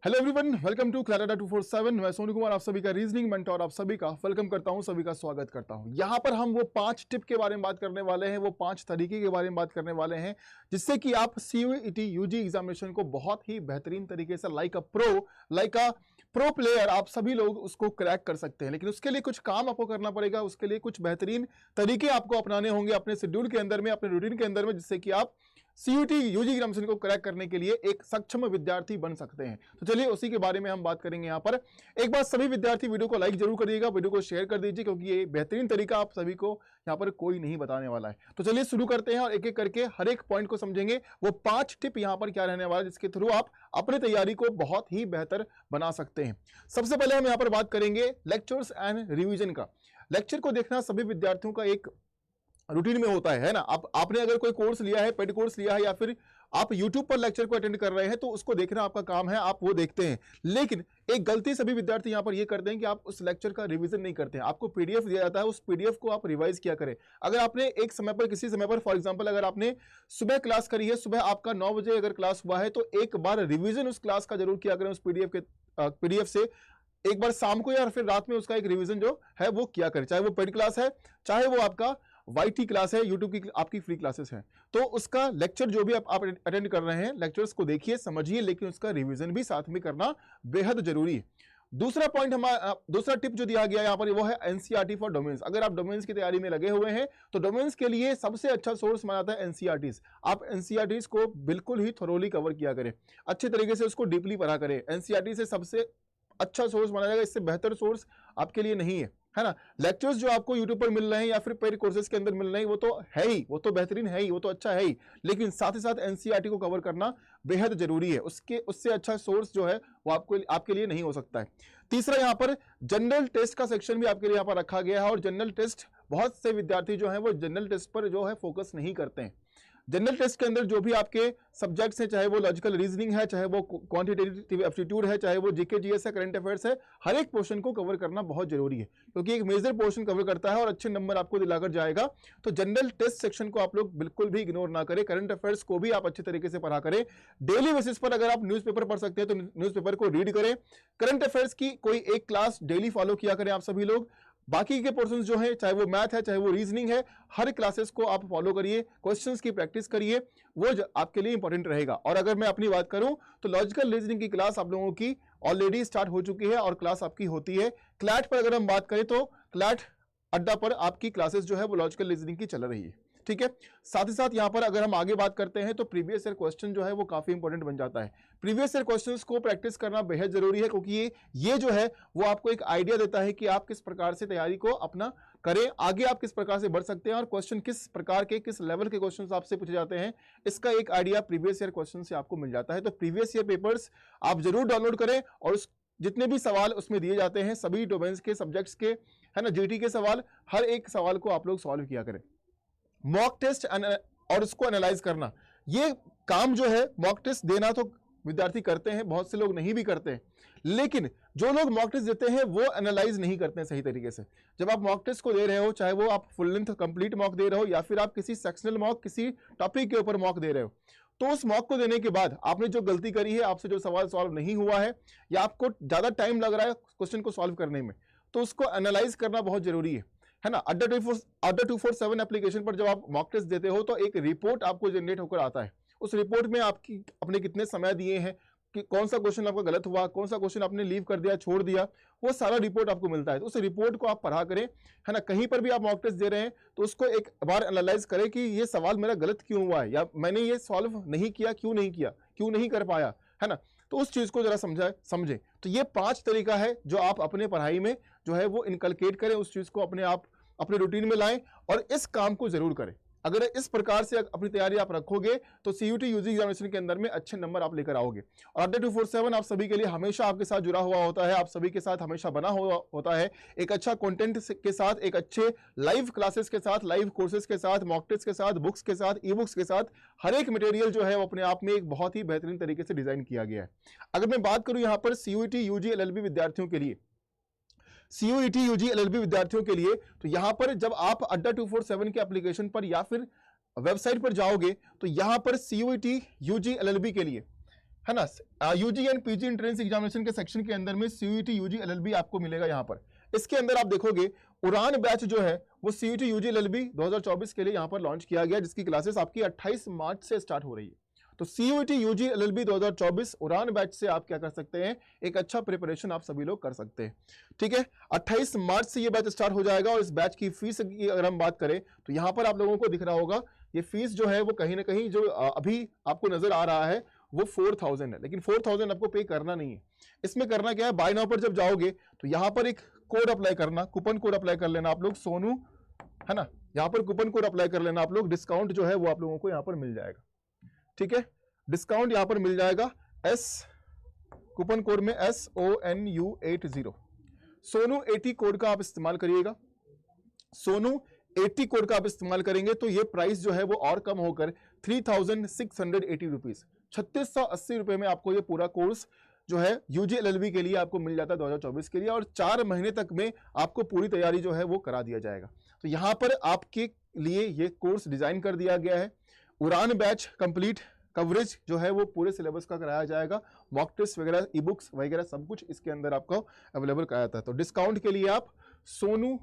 Hello everyone, welcome to क्लाराडा 247। मैं सोनू कुमार आप सभी का रीजनिंग मेंटोर आप सभी का वेलकम करता हूं, सभी का स्वागत करता हूं। यहां पर हम वो 5 टिप के बारे में बात करने वाले हैं, वो 5 तरीके के बारे में बात करने वाले हैं जिससे कि आप सीयूईटी यूजी एग्जामिनेशन को बहुत ही बेहतरीन तरीके से लाइक अ प्रो प्लेयर आप सभी लोग उसको क्रैक कर सकते हैं। लेकिन उसके लिए कुछ काम आपको करना पड़ेगा, उसके लिए कुछ बेहतरीन तरीके आपको अपनाने होंगे अपने शेड्यूल के अंदर में, अपने रूटीन के अंदर में, जिससे कि आप सीयूटी यूजी एग्जामिनेशन को क्रैक करने के लिए एक सक्षम विद्यार्थी बन सकते हैं। तो चलिए उसी के बारे में हम बात करेंगे। यहाँ पर एक बार सभी विद्यार्थी वीडियो को लाइक जरूर करिएगा, वीडियो को शेयर कर दीजिए, क्योंकि ये बेहतरीन तरीका आप सभी को यहाँ पर कोई नहीं बताने वाला है। तो चलिए शुरू करते हैं और एक एक करके हर एक पॉइंट को समझेंगे। वो 5 टिप यहाँ पर क्या रहने वाला है जिसके थ्रू आप अपनी तैयारी को बहुत ही बेहतर बना सकते हैं। सबसे पहले हम यहाँ पर बात करेंगे लेक्चर्स एंड रिविजन का। लेक्चर को देखना सभी विद्यार्थियों का एक रूटीन में होता है ना। आपने अगर कोई कोर्स लिया है, पेड कोर्स लिया है, या फिर आप YouTube पर लेक्चर को अटेंड कर रहे हैं, तो उसको देखना आपका काम है, आप वो देखते हैं। लेकिन एक गलती सभी विद्यार्थी यहां पर ये करते हैं कि आप उस लेक्चर का रिवीजन नहीं करते हैं। आपको पीडीएफ दिया जाता है, उस पीडीएफ को आप रिवाइज किया करें। अगर आपने एक समय पर, किसी समय पर, फॉर एग्जांपल अगर आपने सुबह क्लास करी है, सुबह आपका 9 बजे अगर क्लास हुआ है, तो एक बार रिविजन उस क्लास का जरूर किया करें। उस पीडीएफ से एक बार शाम को या फिर रात में उसका एक रिवीजन जो है वो किया करें। चाहे वो पेड क्लास है, चाहे वो आपका वाईटी क्लास है, यूट्यूब की आपकी फ्री क्लासेस है, तो उसका लेक्चर जो भी आप अटेंड कर रहे हैं, लेक्चर्स को देखिए, समझिए, लेकिन उसका रिवीजन भी साथ में करना बेहद जरूरी है। दूसरा पॉइंट दूसरा टिप जो दिया गया यहाँ पर वो है एनसीईआरटी फॉर डोमेन्स। अगर आप डोमेन्स की तैयारी में लगे हुए हैं तो डोमेन्स के लिए सबसे अच्छा सोर्स माना जाता है एनसीईआरटीज। आप एनसीईआरटीज को बिल्कुल ही थोरोली कवर किया करें, अच्छे तरीके से उसको डीपली पढ़ा करें। एनसीईआरटी से सबसे अच्छा सोर्स माना जाएगा, इससे बेहतर सोर्स आपके लिए नहीं है ना। लेक्चर्स जो आपको यूट्यूब पर मिल रहे हैं या फिर पेड कोर्सेज के अंदर मिल रहे हैं, वो तो है ही, वो तो बेहतरीन है ही, वो तो अच्छा है ही, लेकिन साथ ही साथ एनसीईआरटी को कवर करना बेहद जरूरी है। उससे अच्छा सोर्स जो है वो आपके लिए नहीं हो सकता है। तीसरा, यहाँ पर जनरल टेस्ट का सेक्शन भी आपके लिए यहाँ पर रखा गया है, और जनरल टेस्ट बहुत से विद्यार्थी जो है वो जनरल टेस्ट पर जो है फोकस नहीं करते हैं। जनरल टेस्ट के अंदर जो भी आपके सब्जेक्ट्स हैं, चाहे वो लॉजिकल रीजनिंग है, चाहे वो क्वांटिटेटिव एप्टीट्यूड है, चाहे वो जीके जीएस है, करंट अफेयर्स है, हर एक पोर्शन को कवर करना बहुत जरूरी है, क्योंकि एक मेजर पोर्शन कवर करता है और अच्छे नंबर आपको दिलाकर जाएगा। तो जनरल टेस्ट सेक्शन को आप लोग बिल्कुल भी इग्नोर ना करें। करंट अफेयर्स को भी आप अच्छे तरीके से पढ़ा करें। डेली बेसिस पर अगर आप न्यूज़पेपर पढ़ सकते हैं तो न्यूज़पेपर को रीड करें। करंट अफेयर्स की कोई एक क्लास डेली फॉलो किया करें आप सभी लोग। बाकी के पोर्शंस जो है, चाहे वो मैथ है, चाहे वो रीजनिंग है, हर क्लासेस को आप फॉलो करिए, क्वेश्चंस की प्रैक्टिस करिए, वो आपके लिए इंपॉर्टेंट रहेगा। और अगर मैं अपनी बात करूं तो लॉजिकल रीजनिंग की क्लास आप लोगों की ऑलरेडी स्टार्ट हो चुकी है और क्लास आपकी होती है। क्लैट पर अगर हम बात करें तो क्लैट अड्डा पर आपकी क्लासेस जो है वो लॉजिकल रीजनिंग की चल रही है, ठीक है। साथ ही साथ यहां पर अगर हम आगे बात करते हैं तो प्रीवियस ईयर क्वेश्चन जो है वो काफी इंपॉर्टेंट बन जाता है। प्रीवियस ईयर क्वेश्चंस को प्रैक्टिस करना बेहद जरूरी है, क्योंकि ये जो है वो आपको एक आइडिया देता है कि आप किस प्रकार से तैयारी को अपना करें, आगे आप किस प्रकार से बढ़ सकते हैं, और क्वेश्चन किस प्रकार के, किस लेवल के क्वेश्चन आपसे पूछे जाते हैं, इसका एक आइडिया प्रीवियस ईयर क्वेश्चन से आपको मिल जाता है। तो प्रीवियस ईयर पेपर्स आप जरूर डाउनलोड करें, और जितने भी सवाल उसमें दिए जाते हैं सभी डोमेन्स के, सब्जेक्ट्स के, है ना, जीटी के सवाल, हर एक सवाल को आप लोग सॉल्व किया करें। मॉक टेस्ट और उसको एनालाइज करना, ये काम जो है मॉक टेस्ट देना तो विद्यार्थी करते हैं, बहुत से लोग नहीं भी करते हैं, लेकिन जो लोग मॉक टेस्ट देते हैं वो एनालाइज नहीं करते हैं सही तरीके से। जब आप मॉक टेस्ट को दे रहे हो, चाहे वो आप फुल लेंथ कंप्लीट मॉक दे रहे हो या फिर आप किसी सेक्शनल मॉक, किसी टॉपिक के ऊपर मॉक दे रहे हो, तो उस मॉक को देने के बाद आपने जो गलती करी है, आपसे जो सवाल सॉल्व नहीं हुआ है, या आपको ज्यादा टाइम लग रहा है क्वेश्चन को सॉल्व करने में, तो उसको एनालाइज करना बहुत जरूरी है ना। अड्डा 247 एप्लीकेशन पर जब आप मॉक टेस्ट देते हो तो एक रिपोर्ट आपको जनरेट होकर आता है। उस रिपोर्ट में आपकी अपने कितने समय दिए हैं, कि कौन सा क्वेश्चन आपका गलत हुआ, कौन सा क्वेश्चन आपने लीव कर दिया, छोड़ दिया, वो सारा रिपोर्ट आपको मिलता है। तो उस रिपोर्ट को आप पढ़ा करें, है ना। कहीं पर भी आप मॉक टेस्ट दे रहे हैं तो उसको एक बार एनालाइज करें कि ये सवाल मेरा गलत क्यों हुआ है, या मैंने ये सॉल्व नहीं किया, क्यों नहीं कर पाया, है ना। तो उस चीज को जरा समझे। तो ये 5 तरीका है जो आप अपने पढ़ाई में जो है वो इनकलकेट करें, उस चीज को अपने रूटीन में लाएं और इस काम को जरूर करें। अगर इस प्रकार से अपनी तैयारी आप रखोगे तो सीयूटी यूजी एग्जामिनेशन के अंदर में अच्छे नंबर आप लेकर आओगे। और अड्डा 247 आप सभी के लिए हमेशा आपके साथ जुड़ा हुआ होता है, आप सभी के साथ हमेशा बना हुआ होता है, एक अच्छा कंटेंट के साथ, एक अच्छे लाइव क्लासेस के साथ, लाइव कोर्सेज के साथ, मॉक टेस्ट के साथ, बुक्स के साथ, ई बुक्स के साथ, हर एक मटेरियल जो है वो अपने आप में एक बहुत ही बेहतरीन तरीके से डिजाइन किया गया है। अगर मैं बात करूं यहां पर सीयूटी यूजी एलएलबी विद्यार्थियों के लिए, सीयूईटी यूजी एलएलबी विद्यार्थियों के लिए, तो यहां पर जब आप अड्डा 247 के एप्लीकेशन पर या फिर वेबसाइट पर जाओगे तो यहां पर सीयूईटी यूजी एलएलबी के लिए है ना, UG and PG entrance examination के सेक्शन के अंदर में सीयूईटी यूजी एलएलबी आपको मिलेगा यहाँ पर। इसके अंदर आप देखोगे उड़ान बैच जो है वो सीयूईटी यूजी एलएलबी 2024 के लिए यहाँ पर लॉन्च किया गया, जिसकी क्लासेस आपकी 28 मार्च से स्टार्ट हो रही है। तो सीयूईटी यूजी एलएलबी 2024 उड़ान बैच से आप क्या कर सकते हैं, एक अच्छा प्रिपरेशन आप सभी लोग कर सकते हैं। ठीक है, 28 मार्च से ये बैच स्टार्ट हो जाएगा और इस बैच की फीस की अगर हम बात करें तो यहाँ पर आप लोगों को दिख रहा होगा ये फीस जो है वो कहीं ना कहीं जो अभी आपको नजर आ रहा है वो 4000 है, लेकिन 4000 आपको पे करना नहीं है। इसमें करना क्या है, बाय नाउ पर जब जाओगे तो यहाँ पर एक कोड अप्लाई करना, कूपन कोड अप्लाई कर लेना आप लोग सोनू, है ना, यहाँ पर कूपन कोड अप्लाई कर लेना आप लोग, डिस्काउंट जो है वो आप लोगों को यहाँ पर मिल जाएगा। ठीक है, डिस्काउंट यहाँ पर मिल जाएगा एस कूपन कोड में SONU80 सोनू 80 कोड का आप इस्तेमाल करिएगा। सोनू 80 कोड का आप इस्तेमाल करेंगे तो ये प्राइस जो है वो और कम होकर 3680 रुपीज, 3680 रुपए में आपको ये पूरा कोर्स जो है यूजी एलएलबी के लिए आपको मिल जाता है 2024 के लिए, और 4 महीने तक में आपको पूरी तैयारी जो है वो करा दिया जाएगा। तो यहाँ पर आपके लिए ये कोर्स डिजाइन कर दिया गया है। उड़ान बैच कंप्लीट कवरेज जो है वो पूरे सिलेबस का कराया जाएगा, मॉक टेस्ट वगैरह, ई बुक्स वगैरह सब कुछ इसके अंदर आपको अवेलेबल कराया जाता है। तो डिस्काउंट के लिए आप सोनू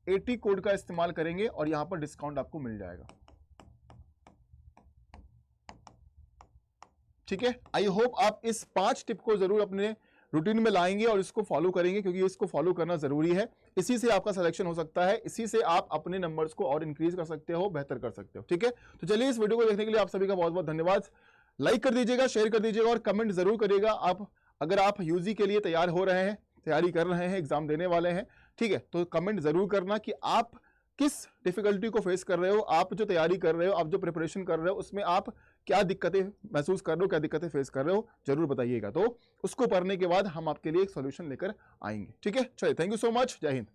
80 कोड का इस्तेमाल करेंगे और यहां पर डिस्काउंट आपको मिल जाएगा। ठीक है, आई होप आप इस 5 टिप को जरूर अपने रूटीन में लाएंगे और इसको फॉलो करेंगे, क्योंकि इसको फॉलो करना जरूरी है। इसी से आपका सिलेक्शन हो सकता है, इसी से आप अपने नंबर्स को और इंक्रीज कर सकते हो, बेहतर कर सकते हो। ठीक है, तो चलिए इस वीडियो को देखने के लिए आप सभी का बहुत बहुत धन्यवाद। लाइक कर दीजिएगा, शेयर कर दीजिएगा और कमेंट जरूर करिएगा। आप अगर आप यूजी के लिए तैयार हो रहे हैं, तैयारी कर रहे हैं, एग्जाम देने वाले हैं, ठीक है, तो कमेंट जरूर करना कि आप किस डिफिकल्टी को फेस कर रहे हो, आप जो तैयारी कर रहे हो, आप जो प्रिपरेशन कर रहे हो, उसमें आप क्या दिक्कतें महसूस कर रहे हो, क्या दिक्कतें फेस कर रहे हो, जरूर बताइएगा। तो उसको पढ़ने के बाद हम आपके लिए एक सॉल्यूशन लेकर आएंगे। ठीक है, चलिए, थैंक यू सो मच, जय हिंद।